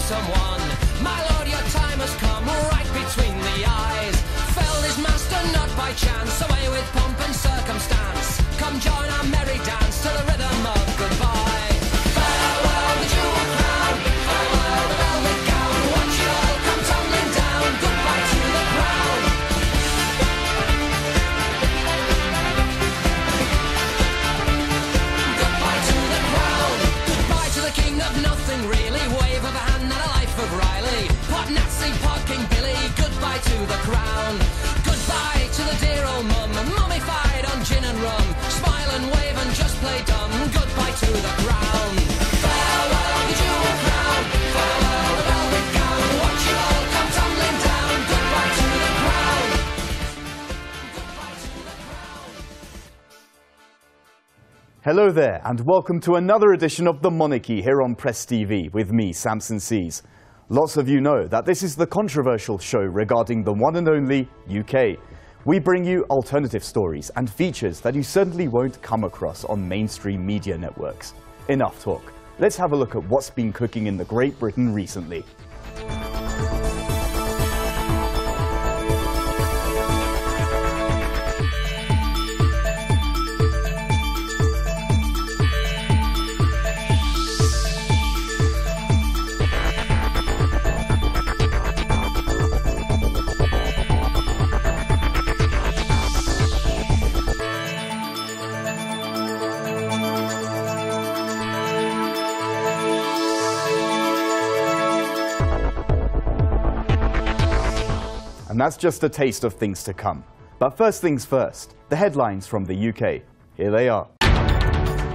someone. My lord, your time has come right between the eyes. Felled his master not by chance, away with pomp and circumstance. Come join our merry dance to the rhythm of goodbye. Farewell the jewel crown, farewell the velvet gown. Watch it all come tumbling down. Goodbye to the crown. Goodbye to the crown. Goodbye to the king of nothing really. Wave of a hand and a life of Riley. Pot Nazi, pot King Billy. Goodbye to the crown. Goodbye to the dear old mum, mummified on gin and rum. Smile and wave and just play dumb. Goodbye to the crown. Farewell the jewel crown, farewell the velvet gown. Watch it all come tumbling down. Goodbye to the crown. Goodbye to the crown. Hello there, and welcome to another edition of The Monarchy here on Press TV with me, Samson Sees. Lots of you know that this is the controversial show regarding the one and only UK. We bring you alternative stories and features that you certainly won't come across on mainstream media networks. Enough talk. Let's have a look at what's been cooking in the Great Britain recently. And that's just a taste of things to come. But first things first, the headlines from the UK. Here they are.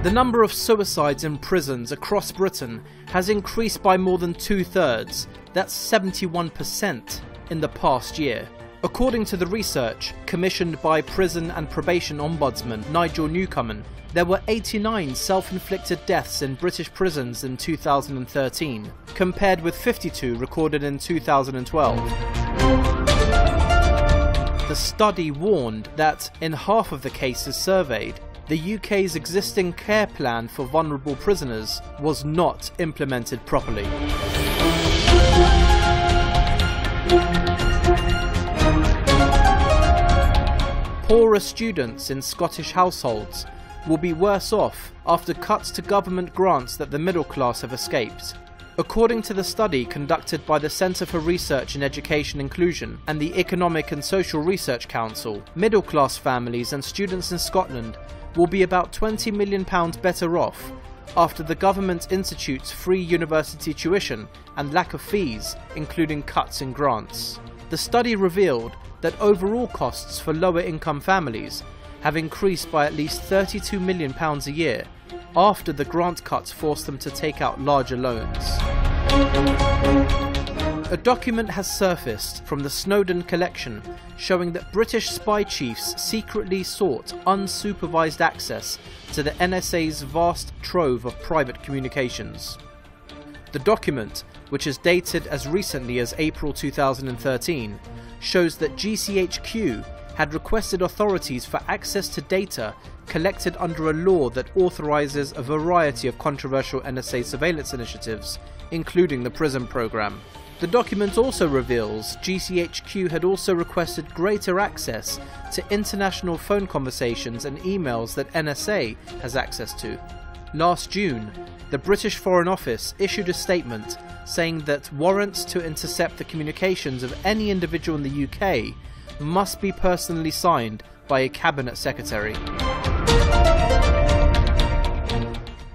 The number of suicides in prisons across Britain has increased by more than 2/3. That's 71% in the past year. According to the research commissioned by Prison and Probation Ombudsman Nigel Newcomen, there were 89 self-inflicted deaths in British prisons in 2013, compared with 52 recorded in 2012. The study warned that in half of the cases surveyed, the UK's existing care plan for vulnerable prisoners was not implemented properly. Poorer students in Scottish households will be worse off after cuts to government grants that the middle class have escaped. According to the study conducted by the Centre for Research in Education Inclusion and the Economic and Social Research Council, middle-class families and students in Scotland will be about £20 million better off after the government institutes free university tuition and lack of fees, including cuts in grants. The study revealed that overall costs for lower-income families have increased by at least £32 million a year, after the grant cuts forced them to take out larger loans. A document has surfaced from the Snowden collection showing that British spy chiefs secretly sought unsupervised access to the NSA's vast trove of private communications. The document, which is dated as recently as April 2013, shows that GCHQ had requested authorities for access to data collected under a law that authorises a variety of controversial NSA surveillance initiatives, including the PRISM program. The document also reveals GCHQ had also requested greater access to international phone conversations and emails that NSA has access to. Last June, the British Foreign Office issued a statement saying that warrants to intercept the communications of any individual in the UK must be personally signed by a cabinet secretary.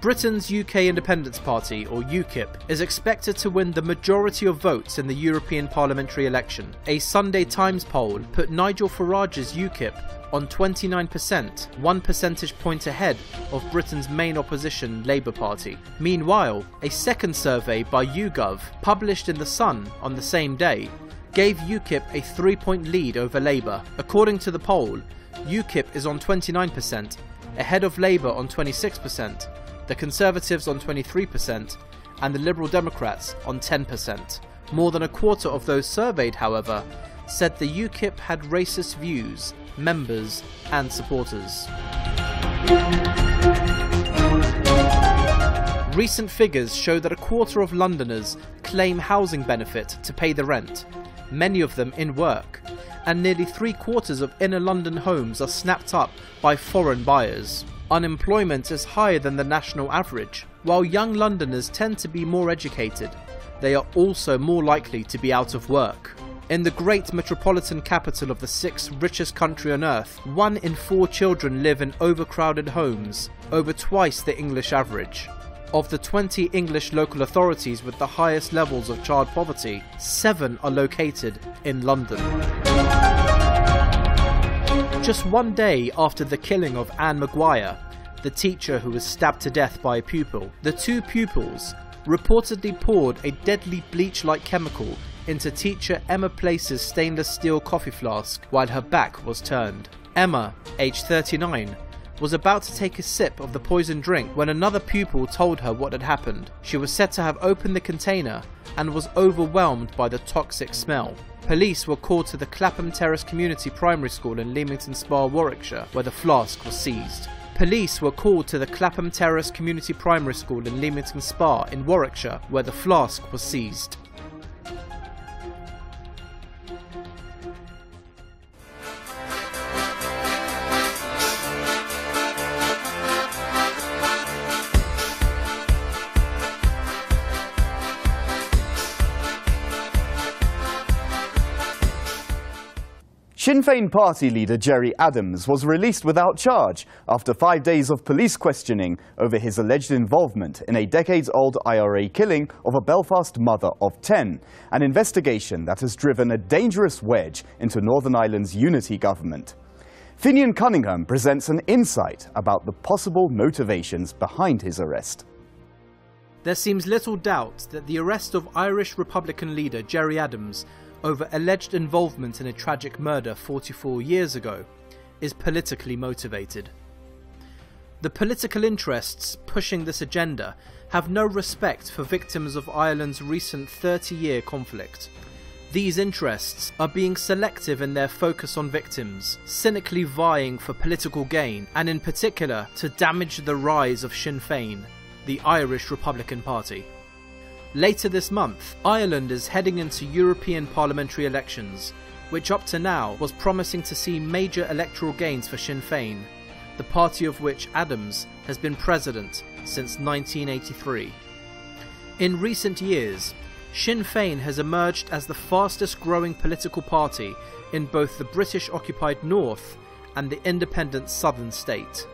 Britain's UK Independence Party, or UKIP, is expected to win the majority of votes in the European parliamentary election. A Sunday Times poll put Nigel Farage's UKIP on 29%, 1 percentage point ahead of Britain's main opposition Labour Party. Meanwhile, a second survey by YouGov, published in The Sun on the same day, gave UKIP a 3-point lead over Labour. According to the poll, UKIP is on 29%, ahead of Labour on 26%, the Conservatives on 23%, and the Liberal Democrats on 10%. More than a quarter of those surveyed, however, said the UKIP had racist views, members and supporters. Recent figures show that a quarter of Londoners claim housing benefit to pay the rent, many of them in work, and nearly 3/4 of inner London homes are snapped up by foreign buyers. Unemployment is higher than the national average. While young Londoners tend to be more educated, they are also more likely to be out of work. In the great metropolitan capital of the 6th richest country on earth, 1 in 4 children live in overcrowded homes, over twice the English average. Of the 20 English local authorities with the highest levels of child poverty, 7 are located in London. Just 1 day after the killing of Anne Maguire, the teacher who was stabbed to death by a pupil, the 2 pupils reportedly poured a deadly bleach-like chemical into teacher Emma Place's stainless steel coffee flask while her back was turned. Emma, aged 39, was about to take a sip of the poisoned drink when another pupil told her what had happened. She was said to have opened the container and was overwhelmed by the toxic smell. Police were called to the Clapham Terrace Community Primary School in Leamington Spa, Warwickshire, where the flask was seized. Police were called to the Clapham Terrace Community Primary School in Leamington Spa in Warwickshire, where the flask was seized. Sinn Fein party leader Gerry Adams was released without charge after 5 days of police questioning over his alleged involvement in a decades-old IRA killing of a Belfast mother of 10, an investigation that has driven a dangerous wedge into Northern Ireland's unity government. Finian Cunningham presents an insight about the possible motivations behind his arrest. There seems little doubt that the arrest of Irish Republican leader Gerry Adams over alleged involvement in a tragic murder 44 years ago is politically motivated. The political interests pushing this agenda have no respect for victims of Ireland's recent 30-year conflict. These interests are being selective in their focus on victims, cynically vying for political gain, and in particular to damage the rise of Sinn Fein, the Irish Republican Party. Later this month, Ireland is heading into European parliamentary elections, which up to now was promising to see major electoral gains for Sinn Fein, the party of which Adams has been president since 1983. In recent years, Sinn Fein has emerged as the fastest growing political party in both the British-occupied North and the independent southern state.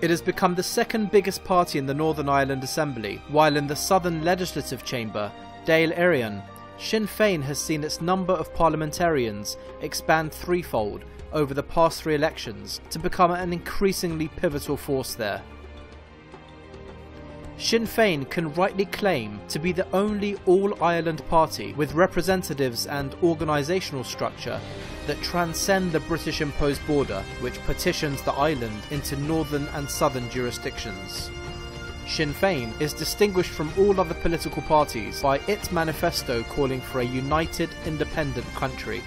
It has become the second biggest party in the Northern Ireland Assembly, while in the Southern Legislative Chamber, Dáil Éireann, Sinn Fein has seen its number of parliamentarians expand threefold over the past 3 elections to become an increasingly pivotal force there. Sinn Fein can rightly claim to be the only all-Ireland party with representatives and organisational structure that transcend the British-imposed border, which partitions the island into northern and southern jurisdictions. Sinn Fein is distinguished from all other political parties by its manifesto calling for a united, independent country.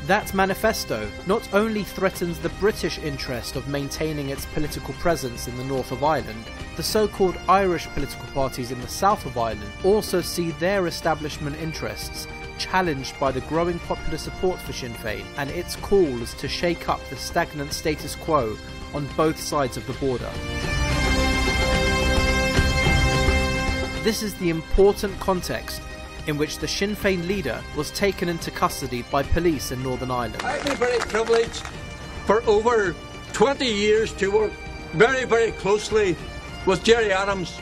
That manifesto not only threatens the British interest of maintaining its political presence in the north of Ireland, the so-called Irish political parties in the south of Ireland also see their establishment interests challenged by the growing popular support for Sinn Fein and its calls to shake up the stagnant status quo on both sides of the border. This is the important context in which the Sinn Fein leader was taken into custody by police in Northern Ireland. I've been very privileged for over 20 years to work very, very closely with Gerry Adams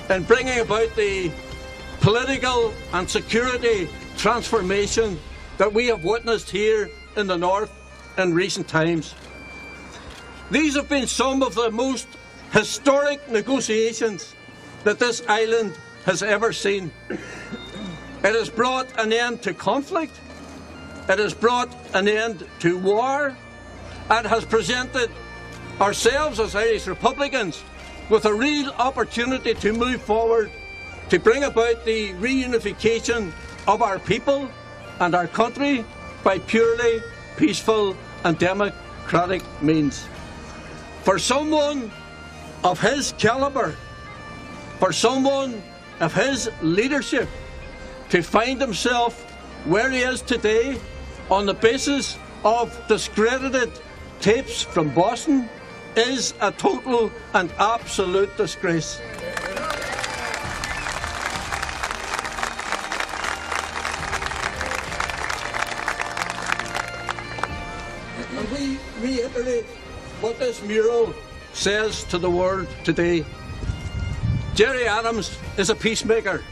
in bringing about the political and security transformation that we have witnessed here in the North in recent times. These have been some of the most historic negotiations that this island has ever seen. It has brought an end to conflict, it has brought an end to war, and has presented ourselves as Irish Republicans with a real opportunity to move forward, to bring about the reunification of our people and our country by purely peaceful and democratic means. For someone of his calibre, for someone of his leadership to find himself where he is today on the basis of discredited tapes from Boston is a total and absolute disgrace. And we reiterate what this mural says to the world today. Gerry Adams is a peacemaker.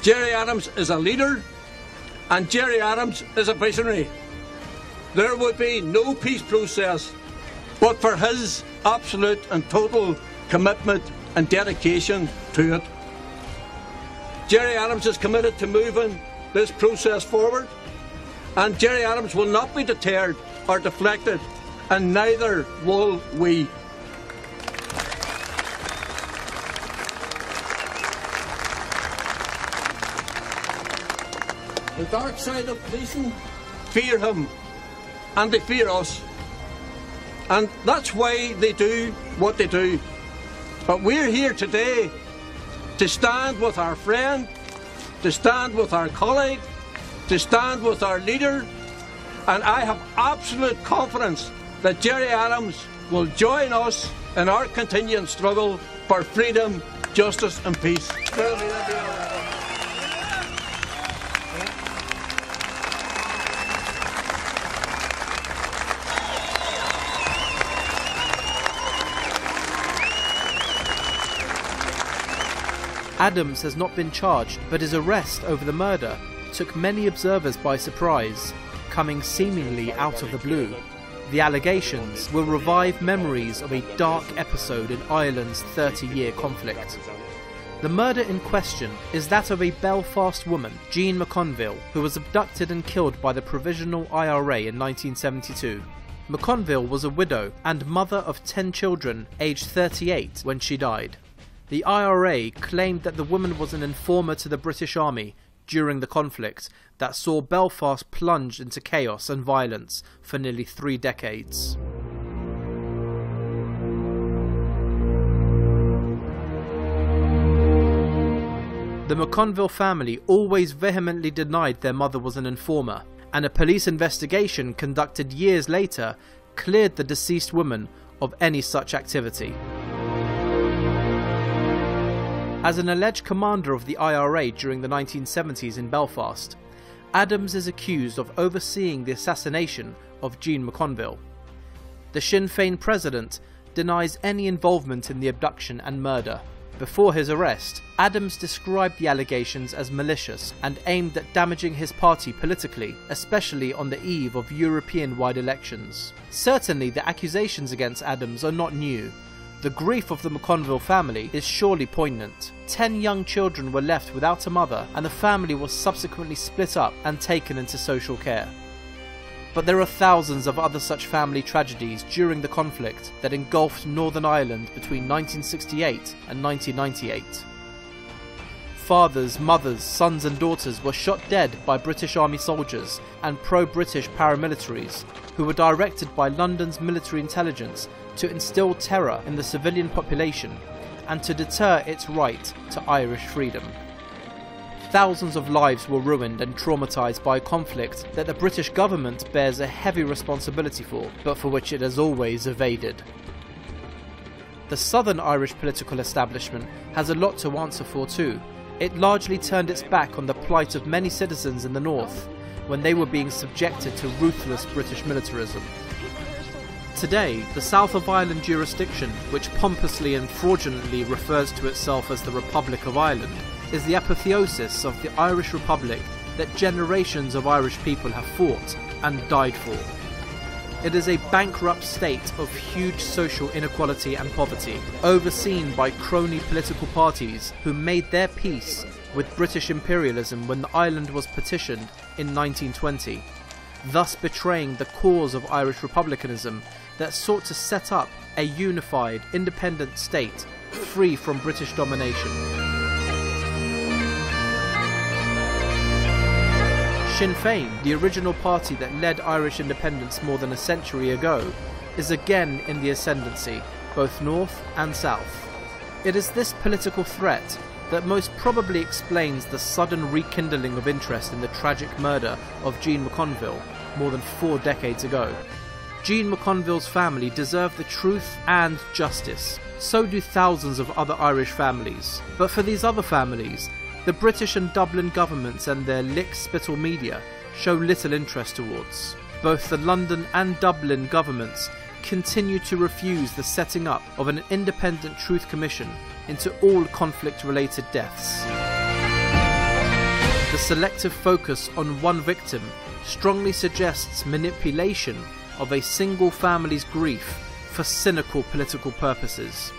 Gerry Adams is a leader, and Gerry Adams is a visionary. There would be no peace process but for his absolute and total commitment and dedication to it. Gerry Adams is committed to moving this process forward, and Gerry Adams will not be deterred or deflected, and neither will we. The dark side of policing fear him, and they fear us. And that's why they do what they do. But we're here today to stand with our friend, to stand with our colleague, to stand with our leader, and I have absolute confidence that Gerry Adams will join us in our continuing struggle for freedom, justice and peace. Adams has not been charged, but his arrest over the murder took many observers by surprise, coming seemingly out of the blue. The allegations will revive memories of a dark episode in Ireland's 30-year conflict. The murder in question is that of a Belfast woman, Jean McConville, who was abducted and killed by the Provisional IRA in 1972. McConville was a widow and mother of 10 children, aged 38 when she died. The IRA claimed that the woman was an informer to the British Army during the conflict that saw Belfast plunge into chaos and violence for nearly 3 decades. The McConville family always vehemently denied their mother was an informer, and a police investigation conducted years later cleared the deceased woman of any such activity. As an alleged commander of the IRA during the 1970s in Belfast, Adams is accused of overseeing the assassination of Jean McConville. The Sinn Fein president denies any involvement in the abduction and murder. Before his arrest, Adams described the allegations as malicious and aimed at damaging his party politically, especially on the eve of European-wide elections. Certainly, the accusations against Adams are not new. The grief of the McConville family is surely poignant. 10 young children were left without a mother, and the family was subsequently split up and taken into social care. But there are thousands of other such family tragedies during the conflict that engulfed Northern Ireland between 1968 and 1998. Fathers, mothers, sons and daughters were shot dead by British Army soldiers and pro-British paramilitaries who were directed by London's military intelligence to instill terror in the civilian population and to deter its right to Irish freedom. Thousands of lives were ruined and traumatised by a conflict that the British government bears a heavy responsibility for, but for which it has always evaded. The Southern Irish political establishment has a lot to answer for too. It largely turned its back on the plight of many citizens in the north when they were being subjected to ruthless British militarism. Today, the South of Ireland jurisdiction, which pompously and fraudulently refers to itself as the Republic of Ireland, is the apotheosis of the Irish Republic that generations of Irish people have fought and died for. It is a bankrupt state of huge social inequality and poverty, overseen by crony political parties who made their peace with British imperialism when the island was partitioned in 1920, thus betraying the cause of Irish republicanism that sought to set up a unified, independent state free from British domination. Sinn Fein, the original party that led Irish independence more than a century ago, is again in the ascendancy, both north and south. It is this political threat that most probably explains the sudden rekindling of interest in the tragic murder of Jean McConville more than 4 decades ago. Jean McConville's family deserve the truth and justice. So do thousands of other Irish families. But for these other families, the British and Dublin governments and their lick-spittle media show little interest towards. Both the London and Dublin governments continue to refuse the setting up of an independent truth commission into all conflict-related deaths. The selective focus on one victim strongly suggests manipulation of a single family's grief for cynical political purposes.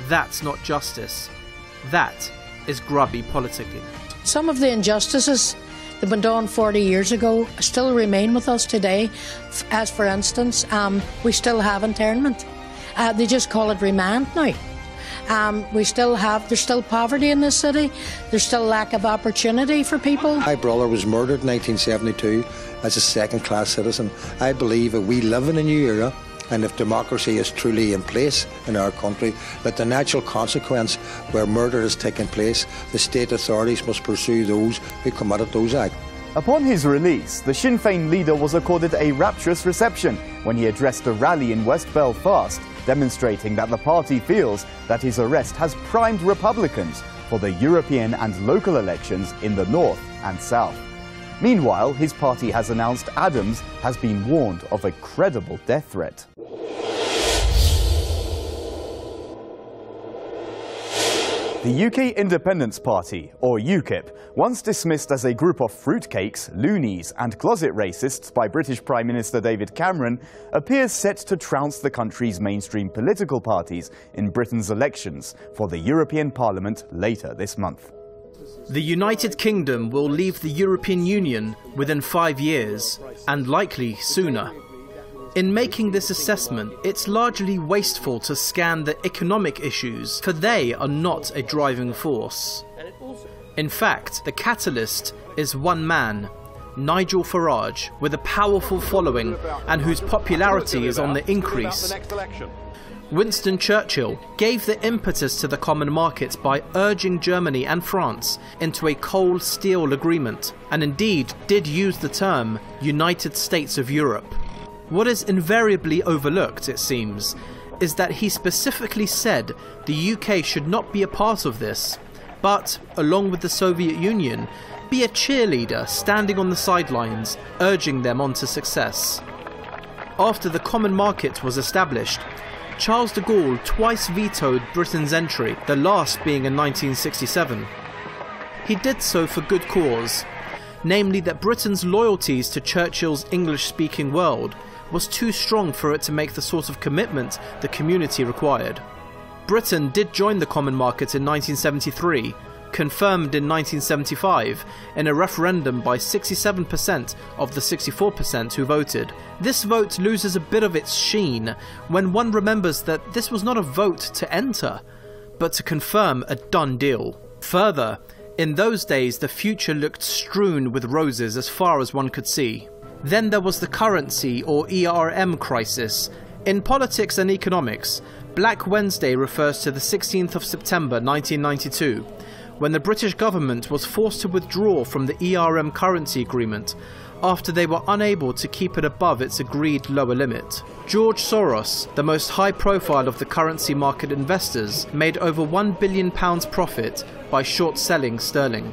That's not justice. That is grubby politicking. Some of the injustices that went on 40 years ago still remain with us today. As for instance, we still have internment. They just call it remand now. There's still poverty in this city. There's still lack of opportunity for people. My brother was murdered in 1972 as a second-class citizen. I believe that we live in a new era, and if democracy is truly in place in our country, that the natural consequence where murder is taking place, the state authorities must pursue those who committed those acts. Upon his release, the Sinn Fein leader was accorded a rapturous reception when he addressed a rally in West Belfast, demonstrating that the party feels that his arrest has primed Republicans for the European and local elections in the north and south. Meanwhile, his party has announced Adams has been warned of a credible death threat. The UK Independence Party, or UKIP, once dismissed as a group of fruitcakes, loonies and closet racists by British Prime Minister David Cameron, appears set to trounce the country's mainstream political parties in Britain's elections for the European Parliament later this month. The United Kingdom will leave the European Union within 5 years, and likely sooner. In making this assessment, it's largely wasteful to scan the economic issues, for they are not a driving force. In fact, the catalyst is one man, Nigel Farage, with a powerful following and whose popularity is on the increase. Winston Churchill gave the impetus to the common market by urging Germany and France into a cold steel agreement, and indeed did use the term United States of Europe. What is invariably overlooked, it seems, is that he specifically said the UK should not be a part of this, but, along with the Soviet Union, be a cheerleader standing on the sidelines, urging them on to success. After the common market was established, Charles de Gaulle twice vetoed Britain's entry, the last being in 1967. He did so for good cause, namely that Britain's loyalties to Churchill's English-speaking world was too strong for it to make the sort of commitment the community required. Britain did join the common market in 1973, confirmed in 1975 in a referendum by 67% of the 64% who voted. This vote loses a bit of its sheen when one remembers that this was not a vote to enter, but to confirm a done deal. Further, in those days the future looked strewn with roses as far as one could see. Then there was the currency or ERM crisis. In politics and economics, Black Wednesday refers to the 16th of September 1992, when the British government was forced to withdraw from the ERM currency agreement after they were unable to keep it above its agreed lower limit. George Soros, the most high profile of the currency market investors, made over £1 billion profit by short selling sterling.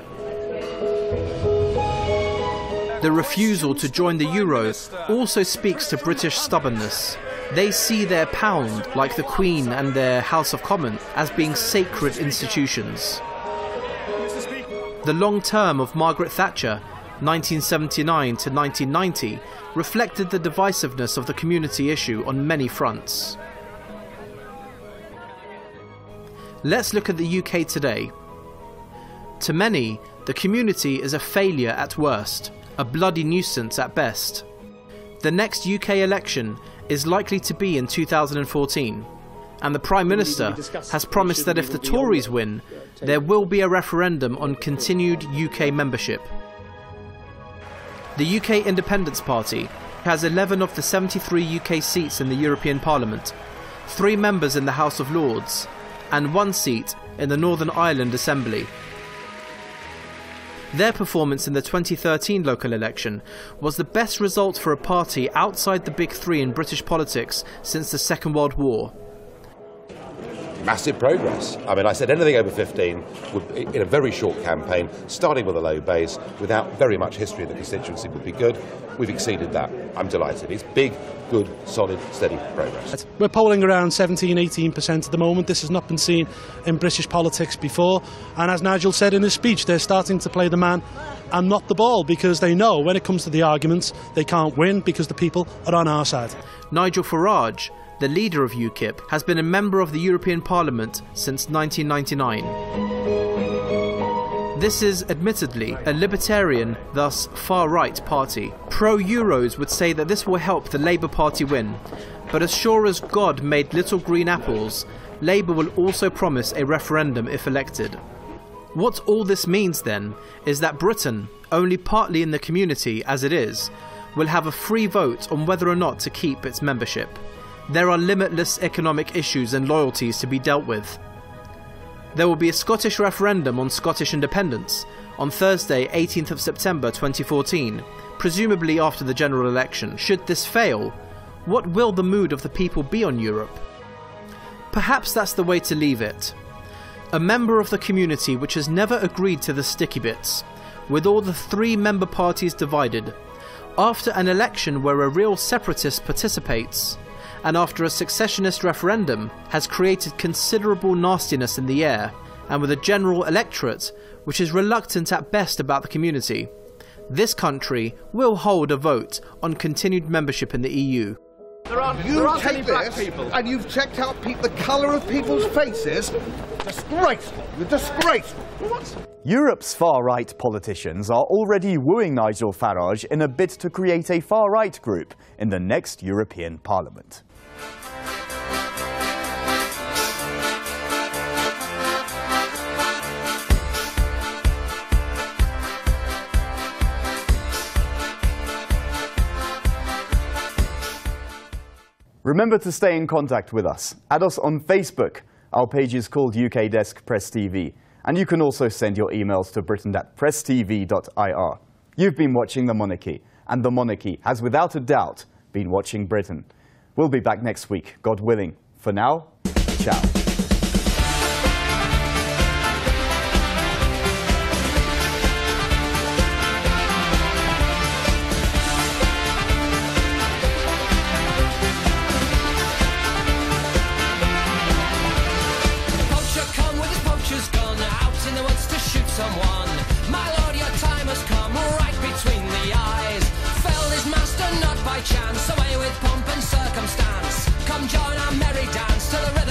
The refusal to join the euro also speaks to British stubbornness. They see their pound, like the Queen and their House of Commons, as being sacred institutions. The long term of Margaret Thatcher, 1979 to 1990, reflected the divisiveness of the community issue on many fronts. Let's look at the UK today. To many, the community is a failure at worst, a bloody nuisance at best. The next UK election is likely to be in 2014, and the Prime Minister has promised that if the Tories win, there will be a referendum on continued UK membership. The UK Independence Party has 11 of the 73 UK seats in the European Parliament. 3 members in the House of Lords, and 1 seat in the Northern Ireland Assembly. Their performance in the 2013 local election was the best result for a party outside the big 3 in British politics since the Second World War. Massive progress. I mean, I said anything over 15 would, in a very short campaign, starting with a low base, without very much history of the constituency, would be good. We've exceeded that. I'm delighted. It's big, good, solid, steady progress. We're polling around 17-18% at the moment. This has not been seen in British politics before. And as Nigel said in his speech, they're starting to play the man and not the ball, because they know when it comes to the arguments, they can't win because the people are on our side. Nigel Farage, the leader of UKIP, has been a member of the European Parliament since 1999. This is admittedly a libertarian, thus far-right party. Pro-Euros would say that this will help the Labour Party win, but as sure as God made little green apples, Labour will also promise a referendum if elected. What all this means then is that Britain, only partly in the community as it is, will have a free vote on whether or not to keep its membership. There are limitless economic issues and loyalties to be dealt with. There will be a Scottish referendum on Scottish independence on Thursday, 18th of September 2014, presumably after the general election. Should this fail, what will the mood of the people be on Europe? Perhaps that's the way to leave it. A member of the community which has never agreed to the sticky bits, with all the 3 member parties divided, after an election where a real separatist participates, and after a secessionist referendum has created considerable nastiness in the air, and with a general electorate which is reluctant at best about the community, this country will hold a vote on continued membership in the EU. You take this and you've checked out the colour of people's faces? Disgraceful! You're disgraceful! What? Europe's far-right politicians are already wooing Nigel Farage in a bid to create a far-right group in the next European Parliament. Remember to stay in contact with us. Add us on Facebook. Our page is called UK Desk Press TV. And you can also send your emails to britain@presstv.ir. You've been watching The Monarchy, and The Monarchy has without a doubt been watching Britain. We'll be back next week, God willing. For now, ciao. Someone, my lord, your time has come right between the eyes. Felled his master not by chance, away with pomp and circumstance. Come join our merry dance to the rhythm